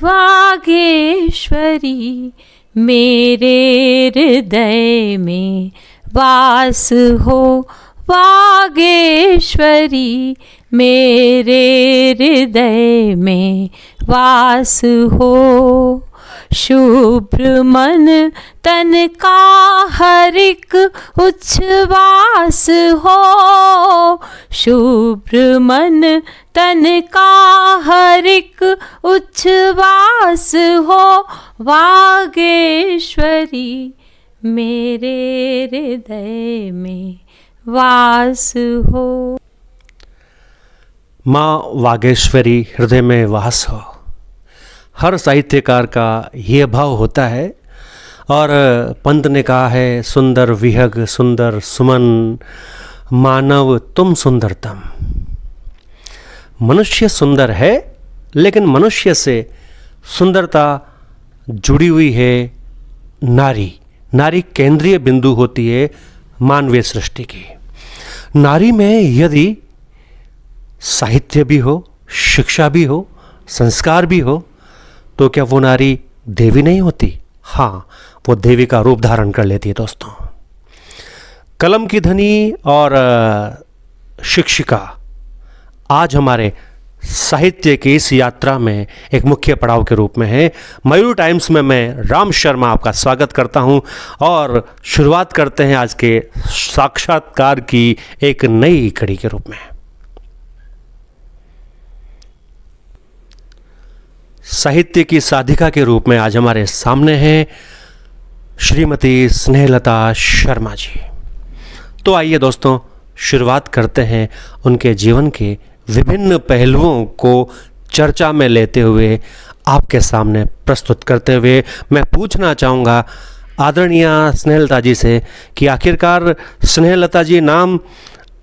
वागेश्वरी मेरे हृदय में वास हो, वागेश्वरी मेरे हृदय में वास हो। शुभ्र मन तन का हर एक उच्छ्वास हो, शुभ्र मन तन का हर एक उच्छ्वास हो, वागेश्वरी मेरे हृदय में वास हो। माँ वागेश्वरी हृदय में वास हो, हर साहित्यकार का ये भाव होता है। और पंत ने कहा है, सुंदर विहग सुंदर सुमन, मानव तुम सुंदरतम। मनुष्य सुंदर है, लेकिन मनुष्य से सुंदरता जुड़ी हुई है नारी। नारी केंद्रीय बिंदु होती है मानवीय सृष्टि की। नारी में यदि साहित्य भी हो, शिक्षा भी हो, संस्कार भी हो, तो क्या वो नारी देवी नहीं होती? हाँ, वो देवी का रूप धारण कर लेती है दोस्तों। कलम की धनी और शिक्षिका आज हमारे साहित्य की इस यात्रा में एक मुख्य पड़ाव के रूप में है। मयूर टाइम्स में मैं राम शर्मा आपका स्वागत करता हूं और शुरुआत करते हैं आज के साक्षात्कार की एक नई कड़ी के रूप में। साहित्य की साधिका के रूप में आज हमारे सामने हैं श्रीमती स्नेहलता शर्मा जी। तो आइए दोस्तों, शुरुआत करते हैं उनके जीवन के विभिन्न पहलुओं को चर्चा में लेते हुए, आपके सामने प्रस्तुत करते हुए। मैं पूछना चाहूँगा आदरणीय स्नेहलता जी से कि आखिरकार स्नेहलता जी नाम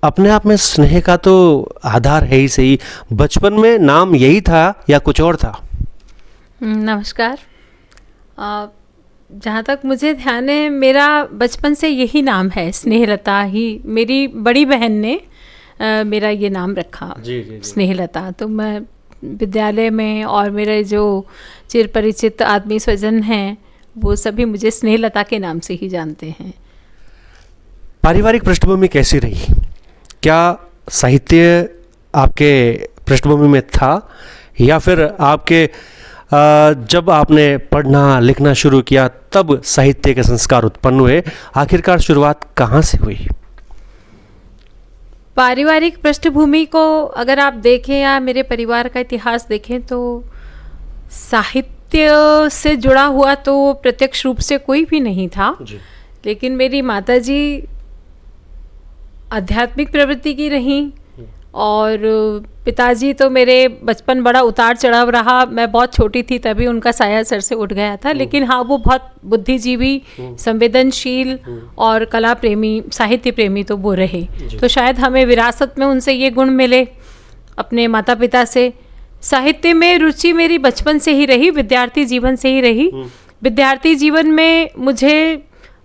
अपने आप में स्नेह का तो आधार है ही सही, बचपन में नाम यही था या कुछ और था? नमस्कार। जहाँ तक मुझे ध्यान है, मेरा बचपन से यही नाम है, स्नेहलता ही। मेरी बड़ी बहन ने मेरा ये नाम रखा, जी। स्नेहलता। तो मैं विद्यालय में और मेरे जो चिर परिचित आत्मीय स्वजन हैं, वो सभी मुझे स्नेहलता के नाम से ही जानते हैं। पारिवारिक पृष्ठभूमि कैसी रही? क्या साहित्य आपके पृष्ठभूमि में था, या फिर आपके जब आपने पढ़ना लिखना शुरू किया तब साहित्य के संस्कार उत्पन्न हुए? आखिरकार शुरुआत कहाँ से हुई? पारिवारिक पृष्ठभूमि को अगर आप देखें या मेरे परिवार का इतिहास देखें, तो साहित्य से जुड़ा हुआ तो प्रत्यक्ष रूप से कोई भी नहीं था जी। लेकिन मेरी माताजी आध्यात्मिक प्रवृत्ति की रहीं, और पिताजी तो मेरे बचपन बड़ा उतार चढ़ाव रहा। मैं बहुत छोटी थी तभी उनका साया सर से उठ गया था, लेकिन हाँ, वो बहुत बुद्धिजीवी, संवेदनशील और कला प्रेमी, साहित्य प्रेमी तो वो रहे। तो शायद हमें विरासत में उनसे ये गुण मिले, अपने माता पिता से। साहित्य में रुचि मेरी बचपन से ही रही, विद्यार्थी जीवन से ही रही। विद्यार्थी जीवन में मुझे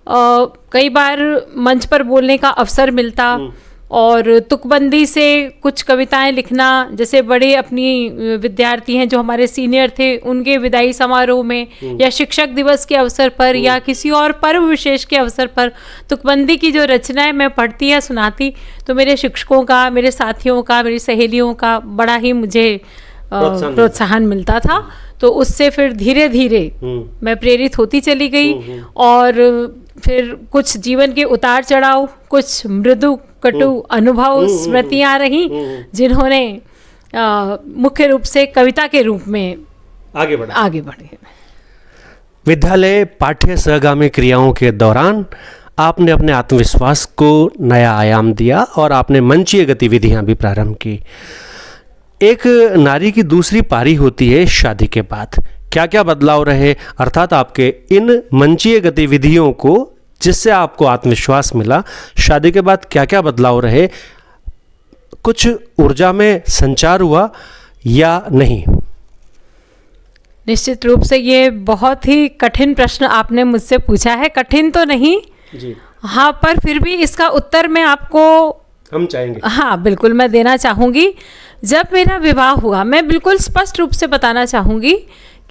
कई बार मंच पर बोलने का अवसर मिलता, और तुकबंदी से कुछ कविताएं लिखना। जैसे बड़े अपनी विद्यार्थी हैं जो हमारे सीनियर थे, उनके विदाई समारोह में या शिक्षक दिवस के अवसर पर या किसी और पर्व विशेष के अवसर पर तुकबंदी की जो रचनाएं मैं पढ़ती या सुनाती, तो मेरे शिक्षकों का, मेरे साथियों का, मेरी सहेलियों का बड़ा ही मुझे प्रोत्साहन मिलता था। तो उससे फिर धीरे धीरे मैं प्रेरित होती चली गई, और फिर कुछ जीवन के उतार चढ़ाव, कुछ मृदु कटु अनुभव, स्मृतियाँ रहीं, जिन्होंने मुख्य रूप से कविता के रूप में आगे बढ़े। विद्यालय पाठ्य सहगामी क्रियाओं के दौरान आपने अपने आत्मविश्वास को नया आयाम दिया और आपने मंचीय गतिविधियां भी प्रारंभ की। एक नारी की दूसरी पारी होती है शादी के बाद। क्या क्या बदलाव रहे, अर्थात आपके इन मंचीय गतिविधियों को जिससे आपको आत्मविश्वास मिला, शादी के बाद क्या क्या बदलाव रहे? कुछ ऊर्जा में संचार हुआ या नहीं? निश्चित रूप से ये बहुत ही कठिन प्रश्न आपने मुझसे पूछा है। कठिन तो नहीं जी, हाँ, पर फिर भी इसका उत्तर मैं आपको हम चाहेंगे। हाँ, बिल्कुल मैं देना चाहूँगी। जब मेरा विवाह हुआ, मैं बिल्कुल स्पष्ट रूप से बताना चाहूँगी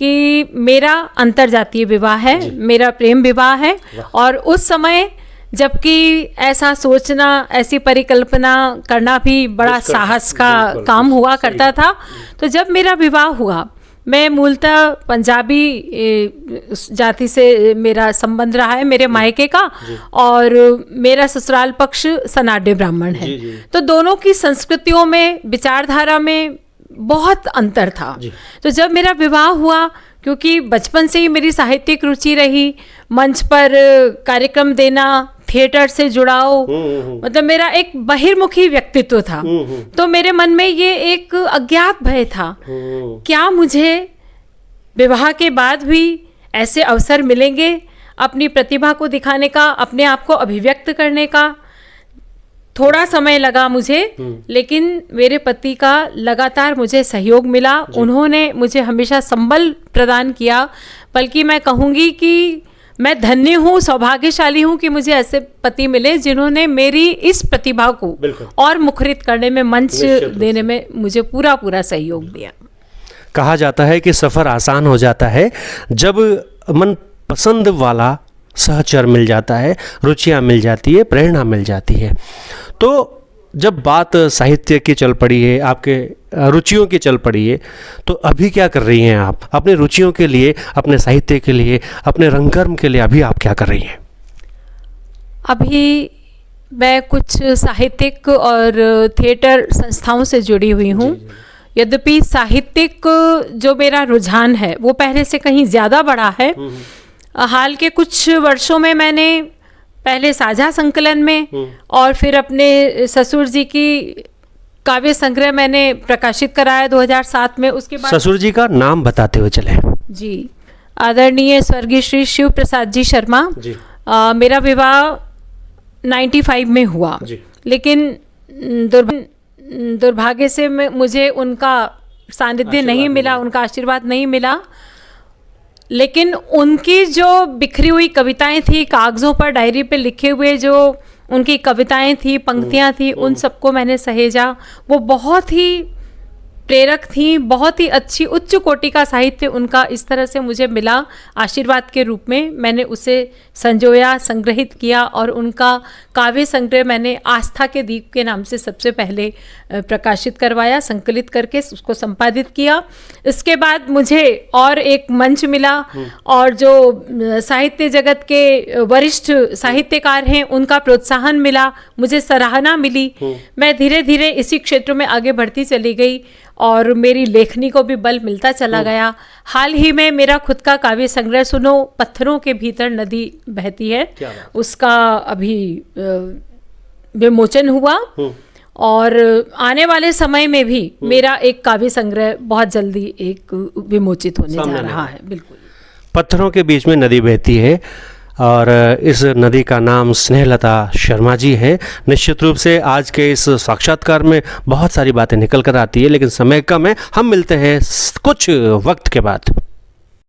कि मेरा अंतर्जातीय विवाह है, मेरा प्रेम विवाह है। और उस समय जबकि ऐसा सोचना, ऐसी परिकल्पना करना भी बड़ा साहस का काम हुआ करता था। तो जब मेरा विवाह हुआ, मैं मूलतः पंजाबी जाति से मेरा संबंध रहा है, मेरे मायके का, और मेरा ससुराल पक्ष सनाड्य ब्राह्मण है। तो दोनों की संस्कृतियों में, विचारधारा में बहुत अंतर था। तो जब मेरा विवाह हुआ, क्योंकि बचपन से ही मेरी साहित्यिक रुचि रही, मंच पर कार्यक्रम देना, थिएटर से जुड़ाव, मतलब मेरा एक बहिर्मुखी व्यक्तित्व था। तो मेरे मन में ये एक अज्ञात भय था, क्या मुझे विवाह के बाद भी ऐसे अवसर मिलेंगे अपनी प्रतिभा को दिखाने का, अपने आप को अभिव्यक्त करने का। थोड़ा समय लगा मुझे, लेकिन मेरे पति का लगातार मुझे सहयोग मिला। उन्होंने मुझे हमेशा संबल प्रदान किया। बल्कि मैं कहूँगी कि मैं धन्य हूँ, सौभाग्यशाली हूँ कि मुझे ऐसे पति मिले जिन्होंने मेरी इस प्रतिभा को और मुखरित करने में, मंच देने में मुझे पूरा पूरा सहयोग दिया। कहा जाता है कि सफ़र आसान हो जाता है जब मन पसंद वाला सहचर मिल जाता है, रुचियाँ मिल जाती है, प्रेरणा मिल जाती है। तो जब बात साहित्य की चल पड़ी है, आपके रुचियों की चल पड़ी है, तो अभी क्या कर रही हैं आप अपनी रुचियों के लिए, अपने साहित्य के लिए, अपने रंगकर्म के लिए? अभी आप क्या कर रही हैं? अभी मैं कुछ साहित्यिक और थिएटर संस्थाओं से जुड़ी हुई हूँ। यद्यपि साहित्यिक जो मेरा रुझान है वो पहले से कहीं ज़्यादा बढ़ा है। हाल के कुछ वर्षों में मैंने पहले साझा संकलन में और फिर अपने ससुर जी की काव्य संग्रह मैंने प्रकाशित कराया 2007 में। उसके बाद ससुर जी का नाम बताते हुए चले। जी, आदरणीय स्वर्गीय श्री शिव प्रसाद जी शर्मा जी। मेरा विवाह 95 में हुआ, लेकिन दुर्भाग्य से मुझे उनका सानिध्य नहीं मिला, उनका आशीर्वाद नहीं मिला। लेकिन उनकी जो बिखरी हुई कविताएं थी, कागज़ों पर, डायरी पे लिखे हुए जो उनकी कविताएं थी, पंक्तियां थी, उन सबको मैंने सहेजा। वो बहुत ही प्रेरक थी, बहुत ही अच्छी उच्च कोटि का साहित्य उनका इस तरह से मुझे मिला आशीर्वाद के रूप में। मैंने उसे संजोया, संग्रहित किया और उनका काव्य संग्रह मैंने आस्था के दीप के नाम से सबसे पहले प्रकाशित करवाया, संकलित करके उसको संपादित किया। इसके बाद मुझे और एक मंच मिला और जो साहित्य जगत के वरिष्ठ साहित्यकार हैं उनका प्रोत्साहन मिला, मुझे सराहना मिली। मैं धीरे धीरे इसी क्षेत्र में आगे बढ़ती चली गई और मेरी लेखनी को भी बल मिलता चला गया। हाल ही में मेरा खुद का काव्य संग्रह सुनो पत्थरों के भीतर नदी बहती है, उसका अभी विमोचन हुआ और आने वाले समय में भी मेरा एक काव्य संग्रह बहुत जल्दी एक विमोचित होने जा रहा है। बिल्कुल, पत्थरों के बीच में नदी बहती है और इस नदी का नाम स्नेहलता शर्मा जी है। निश्चित रूप से आज के इस साक्षात्कार में बहुत सारी बातें निकल कर आती है, लेकिन समय कम है। हम मिलते हैं कुछ वक्त के बाद।